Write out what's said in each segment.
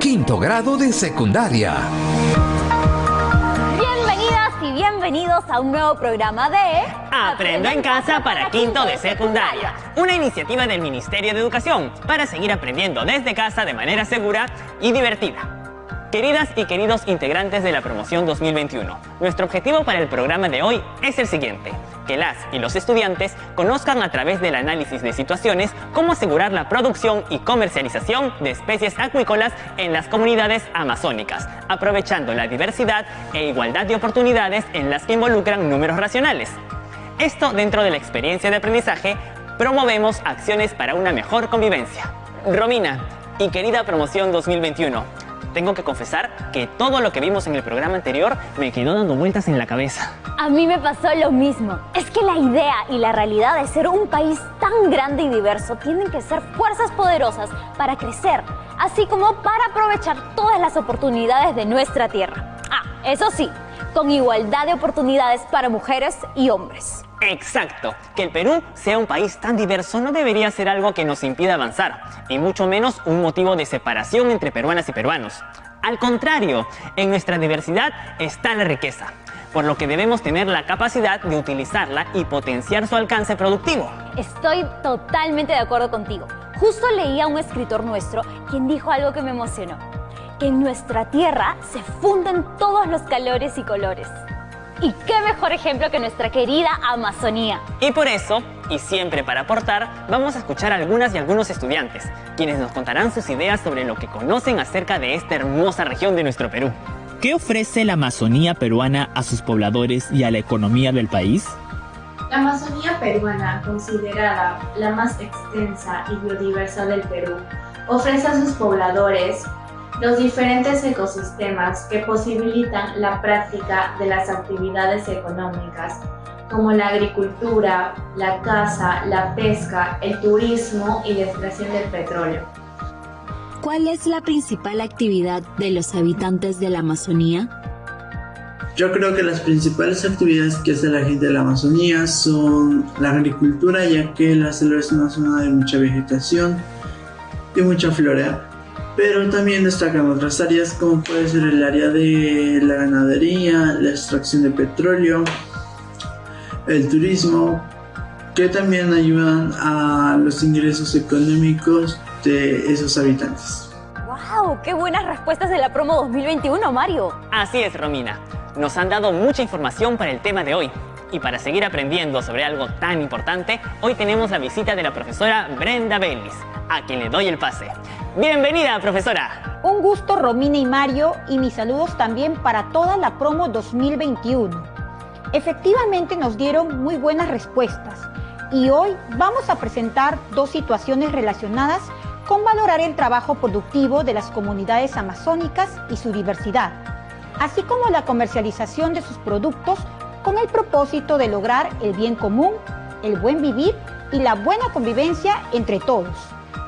quinto grado de secundaria. Bienvenidas y bienvenidos a un nuevo programa de Aprendo en Casa para quinto de secundaria, una iniciativa del Ministerio de Educación para seguir aprendiendo desde casa de manera segura y divertida. Queridas y queridos integrantes de la promoción 2021, nuestro objetivo para el programa de hoy es el siguiente: que las y los estudiantes conozcan a través del análisis de situaciones cómo asegurar la producción y comercialización de especies acuícolas en las comunidades amazónicas, aprovechando la diversidad e igualdad de oportunidades en las que involucran números racionales. Esto dentro de la experiencia de aprendizaje, promovemos acciones para una mejor convivencia. Romina y querida promoción 2021, tengo que confesar que todo lo que vimos en el programa anterior me quedó dando vueltas en la cabeza. A mí me pasó lo mismo. Es que la idea y la realidad de ser un país tan grande y diverso tienen que ser fuerzas poderosas para crecer, así como para aprovechar todas las oportunidades de nuestra tierra. Eso sí, con igualdad de oportunidades para mujeres y hombres. Exacto. Que el Perú sea un país tan diverso no debería ser algo que nos impida avanzar, y mucho menos un motivo de separación entre peruanas y peruanos. Al contrario, en nuestra diversidad está la riqueza, por lo que debemos tener la capacidad de utilizarla y potenciar su alcance productivo. Estoy totalmente de acuerdo contigo. Justo leí a un escritor nuestro quien dijo algo que me emocionó: que en nuestra tierra se funden todos los colores y colores. Y qué mejor ejemplo que nuestra querida Amazonía. Y por eso, y siempre para aportar, vamos a escuchar a algunas y algunos estudiantes, quienes nos contarán sus ideas sobre lo que conocen acerca de esta hermosa región de nuestro Perú. ¿Qué ofrece la Amazonía peruana a sus pobladores y a la economía del país? La Amazonía peruana, considerada la más extensa y biodiversa del Perú, ofrece a sus pobladores los diferentes ecosistemas que posibilitan la práctica de las actividades económicas, como la agricultura, la caza, la pesca, el turismo y la extracción del petróleo. ¿Cuál es la principal actividad de los habitantes de la Amazonía? Yo creo que las principales actividades que hace la gente de la Amazonía son la agricultura, ya que la selva es una zona de mucha vegetación y mucha flora. Pero también destacan otras áreas como puede ser el área de la ganadería, la extracción de petróleo, el turismo, que también ayudan a los ingresos económicos de esos habitantes. ¡Wow! ¡Qué buenas respuestas de la promo 2021, Mario! Así es, Romina. Nos han dado mucha información para el tema de hoy. Y para seguir aprendiendo sobre algo tan importante, hoy tenemos la visita de la profesora Brenda Bellis, a quien le doy el pase. ¡Bienvenida, profesora! Un gusto, Romina y Mario, y mis saludos también para toda la promo 2021. Efectivamente nos dieron muy buenas respuestas y hoy vamos a presentar dos situaciones relacionadas con valorar el trabajo productivo de las comunidades amazónicas y su diversidad, así como la comercialización de sus productos con el propósito de lograr el bien común, el buen vivir y la buena convivencia entre todos,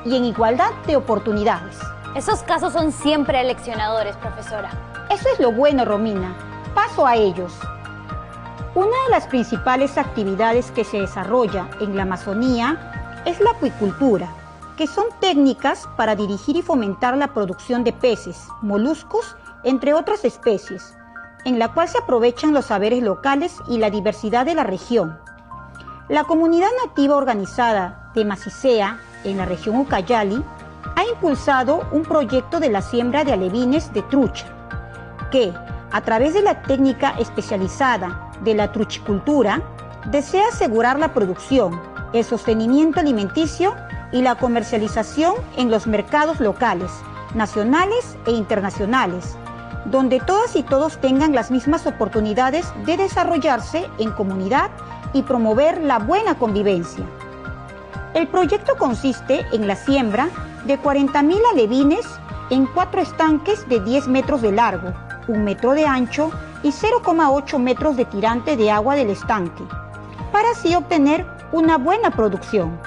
y en igualdad de oportunidades. Esos casos son siempre aleccionadores, profesora. Eso es lo bueno, Romina. Paso a ellos. Una de las principales actividades que se desarrolla en la Amazonía es la acuicultura, que son técnicas para dirigir y fomentar la producción de peces, moluscos, entre otras especies, en la cual se aprovechan los saberes locales y la diversidad de la región. La comunidad nativa organizada de Macicea, en la región Ucayali, ha impulsado un proyecto de la siembra de alevines de trucha, que, a través de la técnica especializada de la truchicultura, desea asegurar la producción, el sostenimiento alimenticio y la comercialización en los mercados locales, nacionales e internacionales, donde todas y todos tengan las mismas oportunidades de desarrollarse en comunidad y promover la buena convivencia. El proyecto consiste en la siembra de 40.000 alevines en 4 estanques de 10 metros de largo, 1 metro de ancho y 0,8 metros de tirante de agua del estanque, para así obtener una buena producción.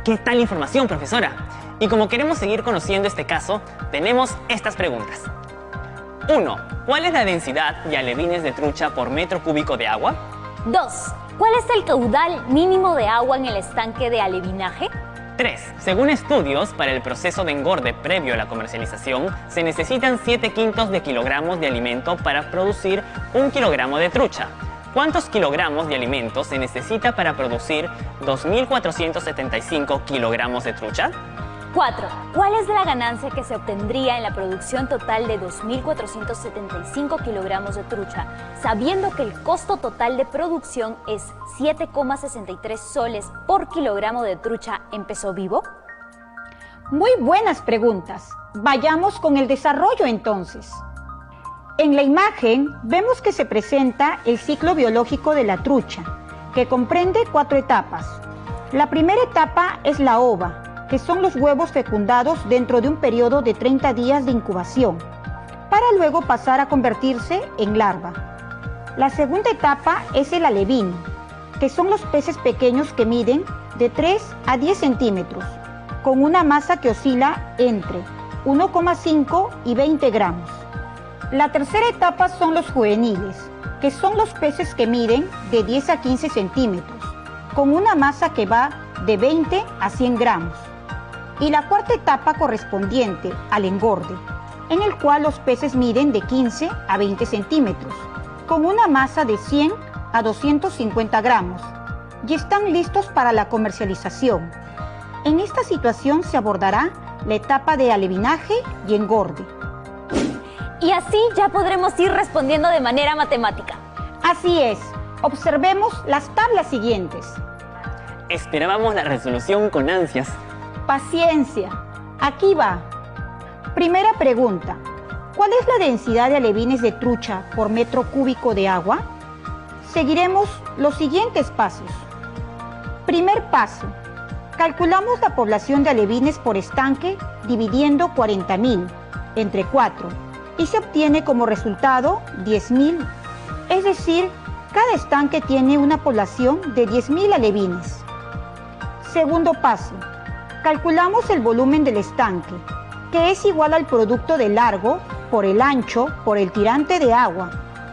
¿Qué tal información, profesora? Y como queremos seguir conociendo este caso, tenemos estas preguntas. 1. ¿Cuál es la densidad de alevines de trucha por metro cúbico de agua? 2. ¿Cuál es el caudal mínimo de agua en el estanque de alevinaje? 3. Según estudios, para el proceso de engorde previo a la comercialización, se necesitan 7 quintos de kilogramos de alimento para producir 1 kilogramo de trucha. ¿Cuántos kilogramos de alimento se necesita para producir 2.475 kilogramos de trucha? 4. ¿Cuál es la ganancia que se obtendría en la producción total de 2.475 kilogramos de trucha, sabiendo que el costo total de producción es 7,63 soles por kilogramo de trucha en peso vivo? Muy buenas preguntas. Vayamos con el desarrollo entonces. En la imagen vemos que se presenta el ciclo biológico de la trucha, que comprende 4 etapas. La primera etapa es la ova, que son los huevos fecundados dentro de un periodo de 30 días de incubación, para luego pasar a convertirse en larva. La segunda etapa es el alevino, que son los peces pequeños que miden de 3 a 10 centímetros, con una masa que oscila entre 1,5 y 20 gramos. La tercera etapa son los juveniles, que son los peces que miden de 10 a 15 centímetros, con una masa que va de 20 a 100 gramos. Y la cuarta etapa correspondiente al engorde, en el cual los peces miden de 15 a 20 centímetros, con una masa de 100 a 250 gramos, y están listos para la comercialización. En esta situación se abordará la etapa de alevinaje y engorde. Y así ya podremos ir respondiendo de manera matemática. Así es, observemos las tablas siguientes. Esperábamos la resolución con ansias. Paciencia, aquí va. Primera pregunta, ¿cuál es la densidad de alevines de trucha por metro cúbico de agua? Seguiremos los siguientes pasos. Primer paso, calculamos la población de alevines por estanque dividiendo 40.000 entre 4 y se obtiene como resultado 10.000. Es decir, cada estanque tiene una población de 10.000 alevines. Segundo paso, calculamos el volumen del estanque, que es igual al producto del largo por el ancho por el tirante de agua,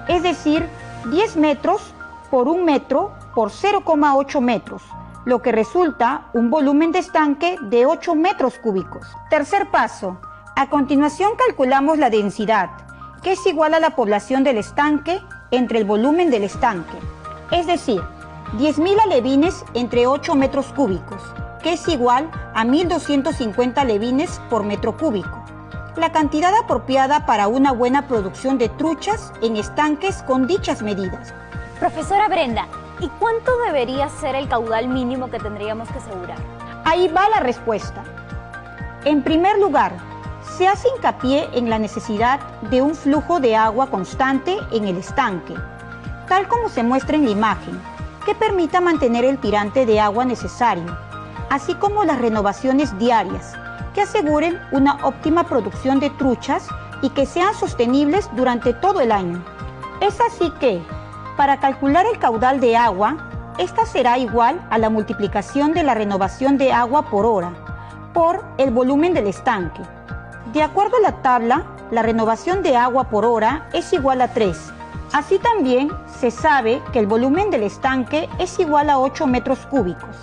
es decir, 10 metros por 1 metro por 0,8 metros, lo que resulta un volumen de estanque de 8 metros cúbicos. Tercer paso, a continuación calculamos la densidad, que es igual a la población del estanque entre el volumen del estanque, es decir, 10.000 alevines entre 8 metros cúbicos, que es igual a 1.250 alevines por metro cúbico, la cantidad apropiada para una buena producción de truchas en estanques con dichas medidas. Profesora Brenda, ¿y cuánto debería ser el caudal mínimo que tendríamos que asegurar? Ahí va la respuesta. En primer lugar, se hace hincapié en la necesidad de un flujo de agua constante en el estanque, tal como se muestra en la imagen, que permita mantener el tirante de agua necesario, así como las renovaciones diarias, que aseguren una óptima producción de truchas y que sean sostenibles durante todo el año. Es así que, para calcular el caudal de agua, esta será igual a la multiplicación de la renovación de agua por hora, por el volumen del estanque. De acuerdo a la tabla, la renovación de agua por hora es igual a 3. Así también se sabe que el volumen del estanque es igual a 8 metros cúbicos.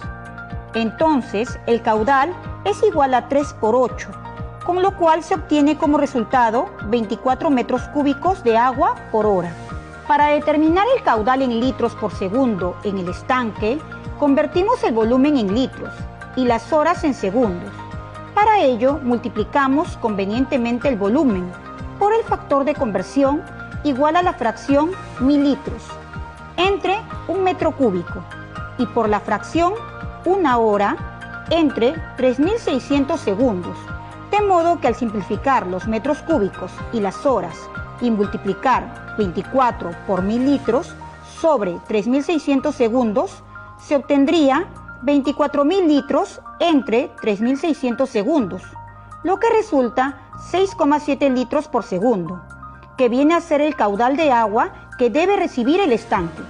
Entonces, el caudal es igual a 3 por 8, con lo cual se obtiene como resultado 24 metros cúbicos de agua por hora. Para determinar el caudal en litros por segundo en el estanque, convertimos el volumen en litros y las horas en segundos. Para ello, multiplicamos convenientemente el volumen por el factor de conversión igual a la fracción mililitros entre 1 metro cúbico y por la fracción 1 hora entre 3.600 segundos, de modo que al simplificar los metros cúbicos y las horas y multiplicar 24 por 1.000 litros sobre 3.600 segundos, se obtendría 24.000 litros entre 3.600 segundos, lo que resulta 6,7 litros por segundo, que viene a ser el caudal de agua que debe recibir el estanque.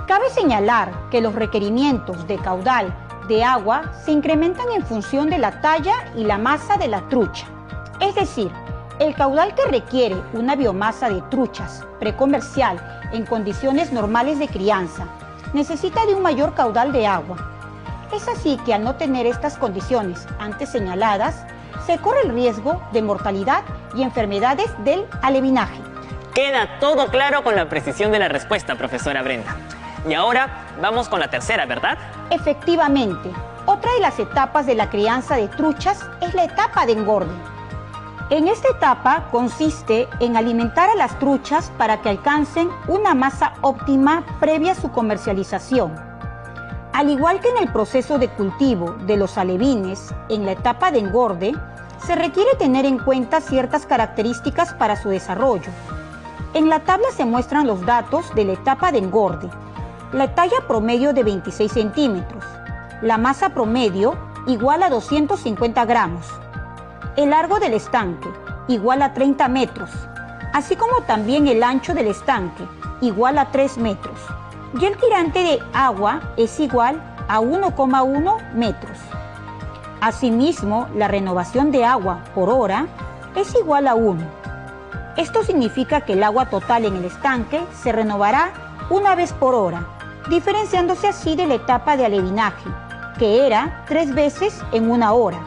Cabe señalar que los requerimientos de caudal de agua se incrementan en función de la talla y la masa de la trucha. Es decir, el caudal que requiere una biomasa de truchas precomercial en condiciones normales de crianza necesita de un mayor caudal de agua. Es así que al no tener estas condiciones antes señaladas, se corre el riesgo de mortalidad y enfermedades del alevinaje. Queda todo claro con la precisión de la respuesta, profesora Brenda. Y ahora vamos con la tercera, ¿verdad? Efectivamente, otra de las etapas de la crianza de truchas es la etapa de engorde. En esta etapa consiste en alimentar a las truchas para que alcancen una masa óptima previa a su comercialización. Al igual que en el proceso de cultivo de los alevines, en la etapa de engorde, se requiere tener en cuenta ciertas características para su desarrollo. En la tabla se muestran los datos de la etapa de engorde. La talla promedio de 26 centímetros. La masa promedio igual a 250 gramos. El largo del estanque igual a 30 metros, así como también el ancho del estanque igual a 3 metros. Y el tirante de agua es igual a 1,1 metros. Asimismo, la renovación de agua por hora es igual a 1. Esto significa que el agua total en el estanque se renovará una vez por hora, diferenciándose así de la etapa de alevinaje, que era 3 veces en una hora.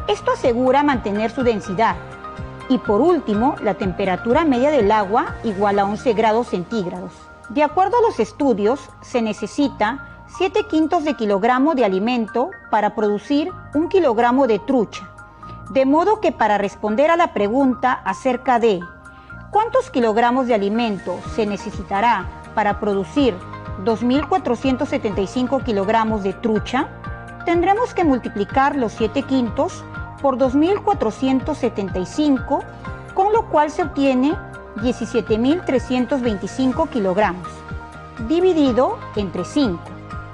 Esto asegura mantener su densidad. Y por último, la temperatura media del agua igual a 11 grados centígrados. De acuerdo a los estudios, se necesita 7/5 de kilogramo de alimento para producir 1 kilogramo de trucha. De modo que para responder a la pregunta acerca de ¿cuántos kilogramos de alimento se necesitará para producir 2.475 kilogramos de trucha? Tendremos que multiplicar los 7/5 por 2.475, con lo cual se obtiene 17.325 kilogramos, dividido entre 5,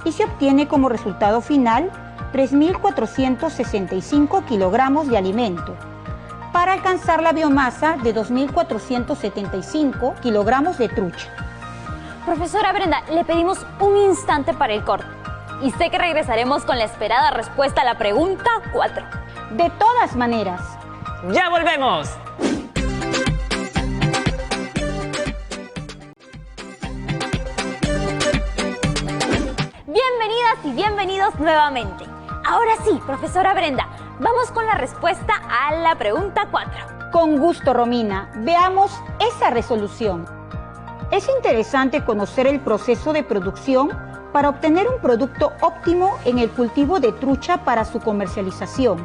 y se obtiene como resultado final 3.465 kilogramos de alimento, para alcanzar la biomasa de 2.475 kilogramos de trucha. Profesora Brenda, le pedimos un instante para el corte. Y sé que regresaremos con la esperada respuesta a la pregunta 4. De todas maneras, ¡ya volvemos! Bienvenidas y bienvenidos nuevamente. Ahora sí, profesora Brenda, vamos con la respuesta a la pregunta 4. con gusto, Romina, veamos esa resolución. Es interesante conocer el proceso de producción para obtener un producto óptimo en el cultivo de trucha para su comercialización.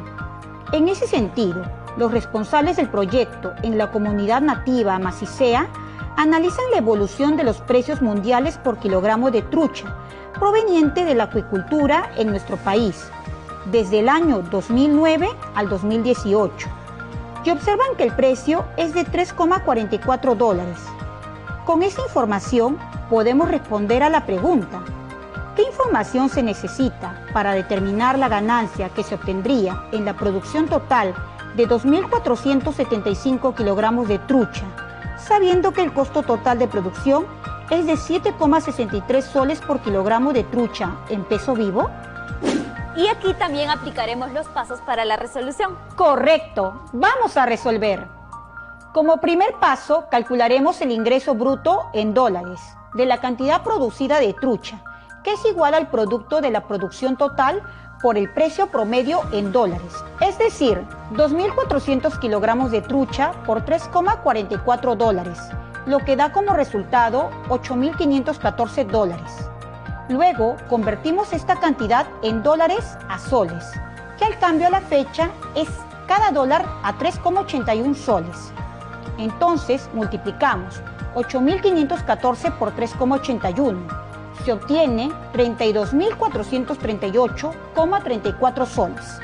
En ese sentido, los responsables del proyecto en la comunidad nativa Macicea analizan la evolución de los precios mundiales por kilogramo de trucha proveniente de la acuicultura en nuestro país, desde el año 2009 al 2018, y observan que el precio es de $3,44. Con esa información podemos responder a la pregunta: ¿qué información se necesita para determinar la ganancia que se obtendría en la producción total de 2.475 kilogramos de trucha, sabiendo que el costo total de producción es de 7,63 soles por kilogramo de trucha en peso vivo? Y aquí también aplicaremos los pasos para la resolución. Correcto, vamos a resolver. Como primer paso, calcularemos el ingreso bruto en dólares de la cantidad producida de trucha, que es igual al producto de la producción total por el precio promedio en dólares. Es decir, 2.400 kilogramos de trucha por $3,44, lo que da como resultado $8.514. Luego, convertimos esta cantidad en dólares a soles, que al cambio a la fecha es cada dólar a 3,81 soles. Entonces, multiplicamos 8.514 por 3,81. Se obtiene 32.438,34 soles.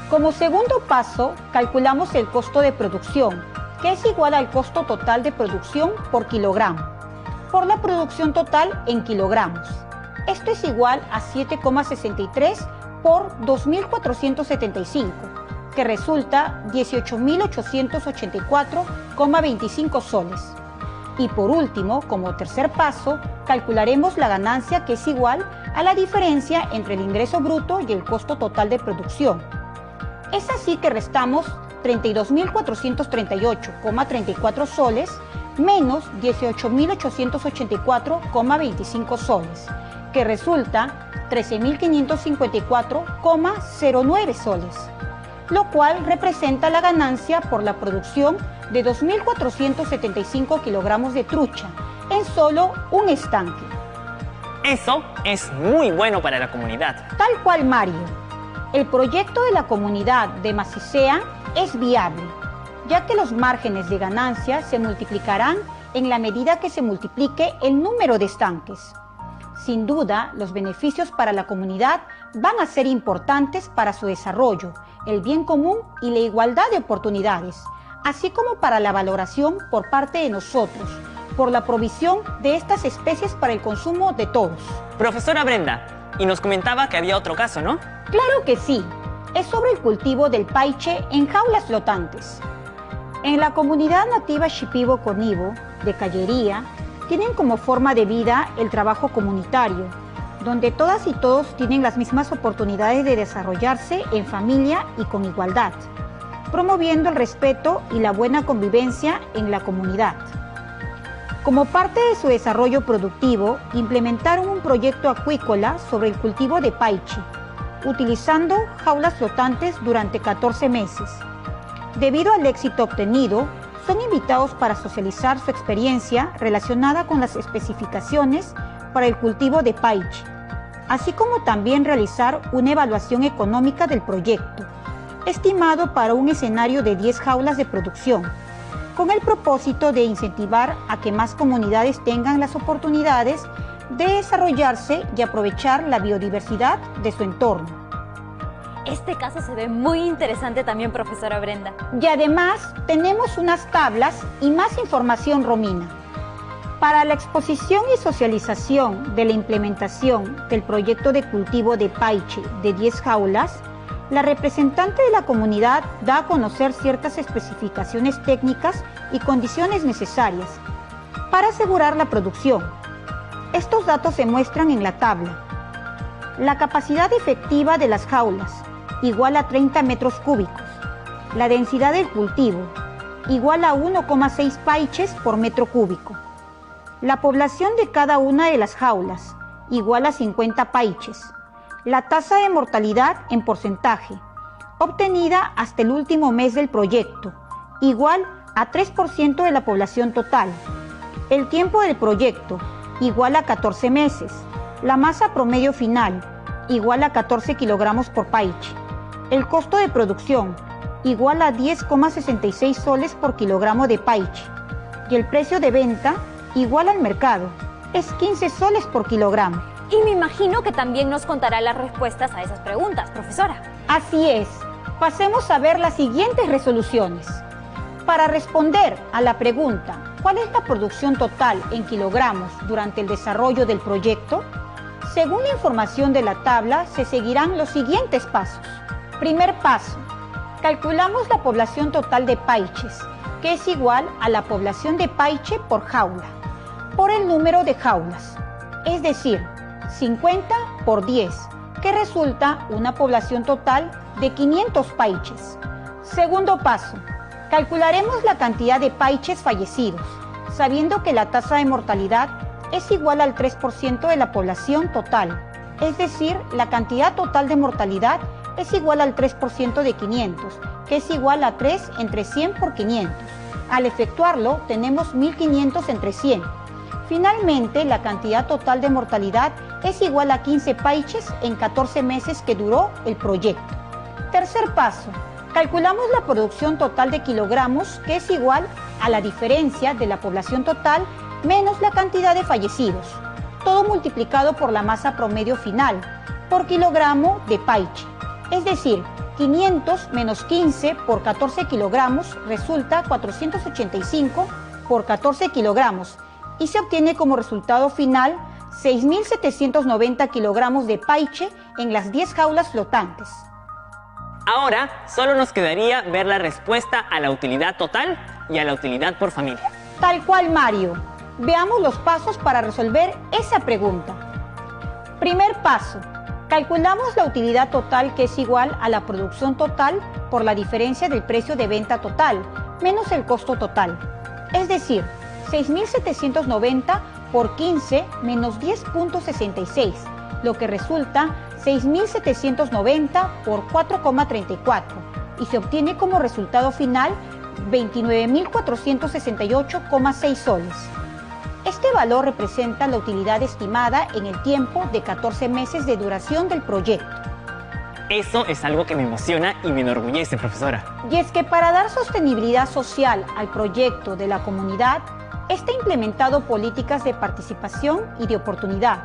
Como segundo paso, calculamos el costo de producción, que es igual al costo total de producción por kilogramo, por la producción total en kilogramos. Esto es igual a 7,63 por 2.475, que resulta 18.884,25 soles. Y por último, como tercer paso, calcularemos la ganancia, que es igual a la diferencia entre el ingreso bruto y el costo total de producción. Es así que restamos 32.438,34 soles menos 18.884,25 soles, que resulta 13.554,09 soles, lo cual representa la ganancia por la producción de 2.475 kilogramos de trucha en solo un estanque. Eso es muy bueno para la comunidad. Tal cual, Mario. El proyecto de la comunidad de Macicea es viable, ya que los márgenes de ganancia se multiplicarán en la medida que se multiplique el número de estanques. Sin duda, los beneficios para la comunidad van a ser importantes para su desarrollo, el bien común y la igualdad de oportunidades, así como para la valoración por parte de nosotros, por la provisión de estas especies para el consumo de todos. Profesora Brenda, y nos comentaba que había otro caso, ¿no? Claro que sí. Es sobre el cultivo del paiche en jaulas flotantes. En la comunidad nativa Shipibo-Conibo de Callería, tienen como forma de vida el trabajo comunitario, donde todas y todos tienen las mismas oportunidades de desarrollarse en familia y con igualdad, promoviendo el respeto y la buena convivencia en la comunidad. Como parte de su desarrollo productivo, implementaron un proyecto acuícola sobre el cultivo de paiche, utilizando jaulas flotantes durante 14 meses. Debido al éxito obtenido, son invitados para socializar su experiencia relacionada con las especificaciones para el cultivo de paiche, así como también realizar una evaluación económica del proyecto, estimado para un escenario de 10 jaulas de producción, con el propósito de incentivar a que más comunidades tengan las oportunidades de desarrollarse y aprovechar la biodiversidad de su entorno. Este caso se ve muy interesante también, profesora Brenda. Y además tenemos unas tablas y más información, Romina. Para la exposición y socialización de la implementación del proyecto de cultivo de paiche de 10 jaulas, la representante de la comunidad da a conocer ciertas especificaciones técnicas y condiciones necesarias para asegurar la producción. Estos datos se muestran en la tabla. La capacidad efectiva de las jaulas, igual a 30 metros cúbicos. La densidad del cultivo, igual a 1,6 paiches por metro cúbico. La población de cada una de las jaulas, igual a 50 paiches. La tasa de mortalidad en porcentaje, obtenida hasta el último mes del proyecto, igual a 3% de la población total. El tiempo del proyecto, igual a 14 meses. La masa promedio final, igual a 14 kilogramos por paiche. El costo de producción, igual a 10,66 soles por kilogramo de paiche. Y el precio de venta, igual al mercado, es 15 soles por kilogramo. Y me imagino que también nos contará las respuestas a esas preguntas, profesora. Así es. Pasemos a ver las siguientes resoluciones. Para responder a la pregunta, ¿cuál es la producción total en kilogramos durante el desarrollo del proyecto? Según la información de la tabla, se seguirán los siguientes pasos. Primer paso. Calculamos la población total de paiches, que es igual a la población de paiche por jaula, por el número de jaulas, es decir, 50 por 10, que resulta una población total de 500 paiches. Segundo paso. Calcularemos la cantidad de paiches fallecidos, sabiendo que la tasa de mortalidad es igual al 3% de la población total, es decir, la cantidad total de mortalidad es igual al 3% de 500, que es igual a 3 entre 100 por 500. Al efectuarlo, tenemos 1500 entre 100. Finalmente, la cantidad total de mortalidad es igual a 15 paiches en 14 meses que duró el proyecto. Tercer paso. Calculamos la producción total de kilogramos, que es igual a la diferencia de la población total menos la cantidad de fallecidos, todo multiplicado por la masa promedio final, por kilogramo de paiche. Es decir, 500 menos 15 por 14 kilogramos resulta 485 por 14 kilogramos y se obtiene como resultado final 6.790 kilogramos de paiche en las 10 jaulas flotantes. Ahora solo nos quedaría ver la respuesta a la utilidad total y a la utilidad por familia. Tal cual, Mario. Veamos los pasos para resolver esa pregunta. Primer paso. Calculamos la utilidad total, que es igual a la producción total por la diferencia del precio de venta total menos el costo total. Es decir, 6.790 por 15 menos 10.66, lo que resulta 6.790 por 4,34 y se obtiene como resultado final 29.468,6 soles. Este valor representa la utilidad estimada en el tiempo de 14 meses de duración del proyecto. Eso es algo que me emociona y me enorgullece, profesora. Y es que para dar sostenibilidad social al proyecto de la comunidad, está implementado políticas de participación y de oportunidad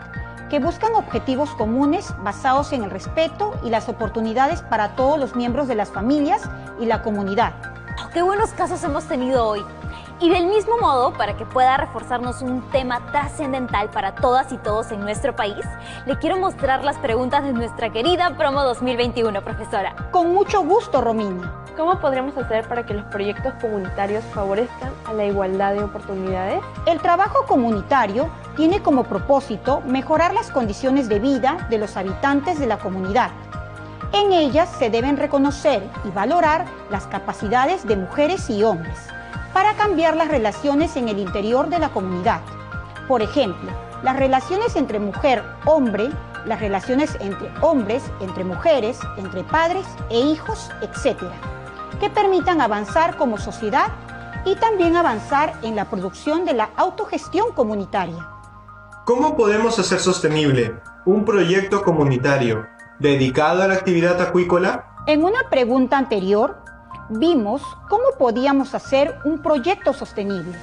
que buscan objetivos comunes basados en el respeto y las oportunidades para todos los miembros de las familias y la comunidad. Oh, ¡qué buenos casos hemos tenido hoy! Y del mismo modo, para que pueda reforzarnos un tema trascendental para todas y todos en nuestro país, le quiero mostrar las preguntas de nuestra querida Promo 2021, profesora. Con mucho gusto, Romina. ¿Cómo podremos hacer para que los proyectos comunitarios favorezcan a la igualdad de oportunidades? El trabajo comunitario tiene como propósito mejorar las condiciones de vida de los habitantes de la comunidad. En ellas se deben reconocer y valorar las capacidades de mujeres y hombres para cambiar las relaciones en el interior de la comunidad. Por ejemplo, las relaciones entre mujer-hombre, las relaciones entre hombres, entre mujeres, entre padres e hijos, etc., que permitan avanzar como sociedad y también avanzar en la producción de la autogestión comunitaria. ¿Cómo podemos hacer sostenible un proyecto comunitario dedicado a la actividad acuícola? En una pregunta anterior, vimos cómo podíamos hacer un proyecto sostenible.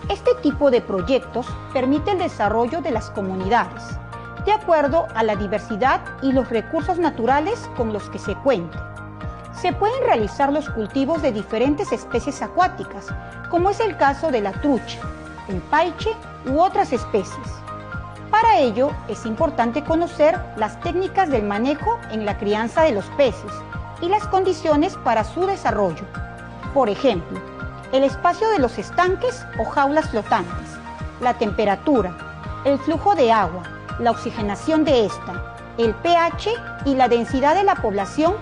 Este tipo de proyectos permite el desarrollo de las comunidades, de acuerdo a la diversidad y los recursos naturales con los que se cuenta. Se pueden realizar los cultivos de diferentes especies acuáticas, como es el caso de la trucha, el paiche u otras especies. Para ello, es importante conocer las técnicas del manejo en la crianza de los peces y las condiciones para su desarrollo. Por ejemplo, el espacio de los estanques o jaulas flotantes, la temperatura, el flujo de agua, la oxigenación de esta, el pH y la densidad de la población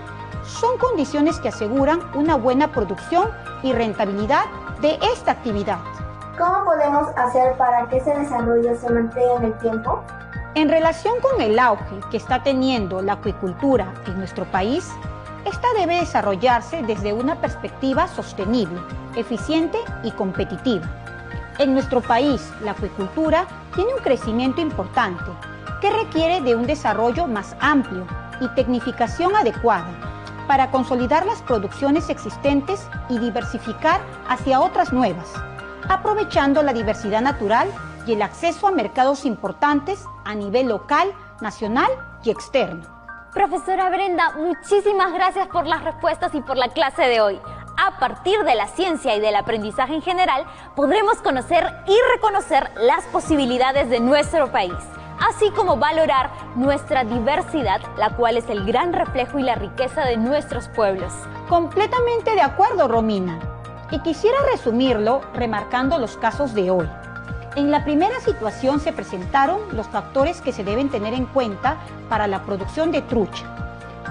son condiciones que aseguran una buena producción y rentabilidad de esta actividad. ¿Cómo podemos hacer para que ese desarrollo se mantenga en el tiempo? En relación con el auge que está teniendo la acuicultura en nuestro país, esta debe desarrollarse desde una perspectiva sostenible, eficiente y competitiva. En nuestro país, la acuicultura tiene un crecimiento importante que requiere de un desarrollo más amplio y tecnificación adecuada para consolidar las producciones existentes y diversificar hacia otras nuevas, aprovechando la diversidad natural y el acceso a mercados importantes a nivel local, nacional y externo. Profesora Brenda, muchísimas gracias por las respuestas y por la clase de hoy. A partir de la ciencia y del aprendizaje en general, podremos conocer y reconocer las posibilidades de nuestro país, así como valorar nuestra diversidad, la cual es el gran reflejo y la riqueza de nuestros pueblos. Completamente de acuerdo, Romina. Y quisiera resumirlo remarcando los casos de hoy. En la primera situación se presentaron los factores que se deben tener en cuenta para la producción de trucha,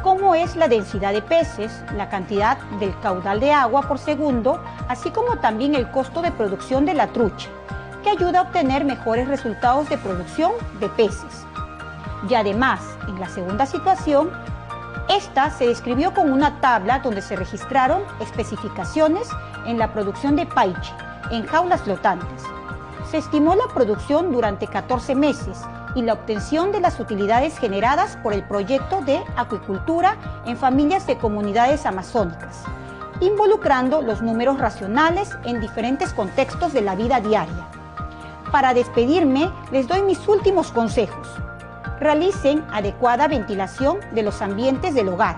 como es la densidad de peces, la cantidad del caudal de agua por segundo, así como también el costo de producción de la trucha, que ayuda a obtener mejores resultados de producción de peces. Y además, en la segunda situación, esta se describió con una tabla donde se registraron especificaciones en la producción de paiche en jaulas flotantes. Se estimó la producción durante 14 meses y la obtención de las utilidades generadas por el proyecto de acuicultura en familias de comunidades amazónicas, involucrando los números racionales en diferentes contextos de la vida diaria. Para despedirme, les doy mis últimos consejos. Realicen adecuada ventilación de los ambientes del hogar.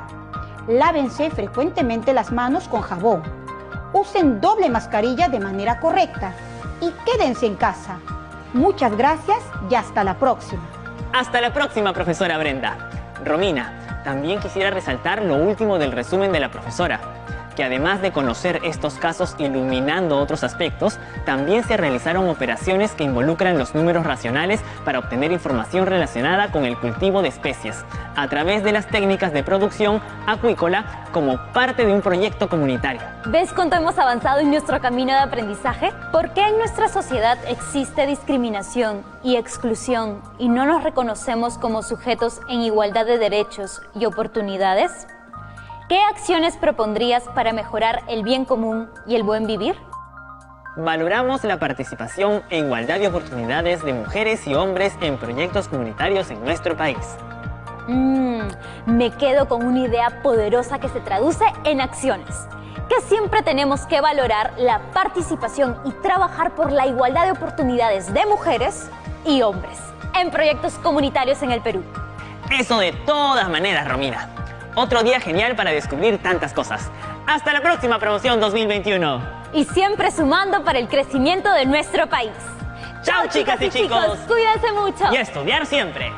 Lávense frecuentemente las manos con jabón. Usen doble mascarilla de manera correcta y quédense en casa. Muchas gracias y hasta la próxima. Hasta la próxima, profesora Brenda. Romina, también quisiera resaltar lo último del resumen de la profesora, que además de conocer estos casos iluminando otros aspectos, también se realizaron operaciones que involucran los números racionales para obtener información relacionada con el cultivo de especies, a través de las técnicas de producción acuícola como parte de un proyecto comunitario. ¿Ves cuánto hemos avanzado en nuestro camino de aprendizaje? ¿Por qué en nuestra sociedad existe discriminación y exclusión y no nos reconocemos como sujetos en igualdad de derechos y oportunidades? ¿Qué acciones propondrías para mejorar el bien común y el buen vivir? Valoramos la participación e igualdad de oportunidades de mujeres y hombres en proyectos comunitarios en nuestro país. Me quedo con una idea poderosa que se traduce en acciones. Que siempre tenemos que valorar la participación y trabajar por la igualdad de oportunidades de mujeres y hombres en proyectos comunitarios en el Perú. Eso de todas maneras, Romina. Otro día genial para descubrir tantas cosas. ¡Hasta la próxima promoción 2021! Y siempre sumando para el crecimiento de nuestro país. ¡Chao, chicas y chicos! ¡Cuídense mucho! Y a estudiar siempre.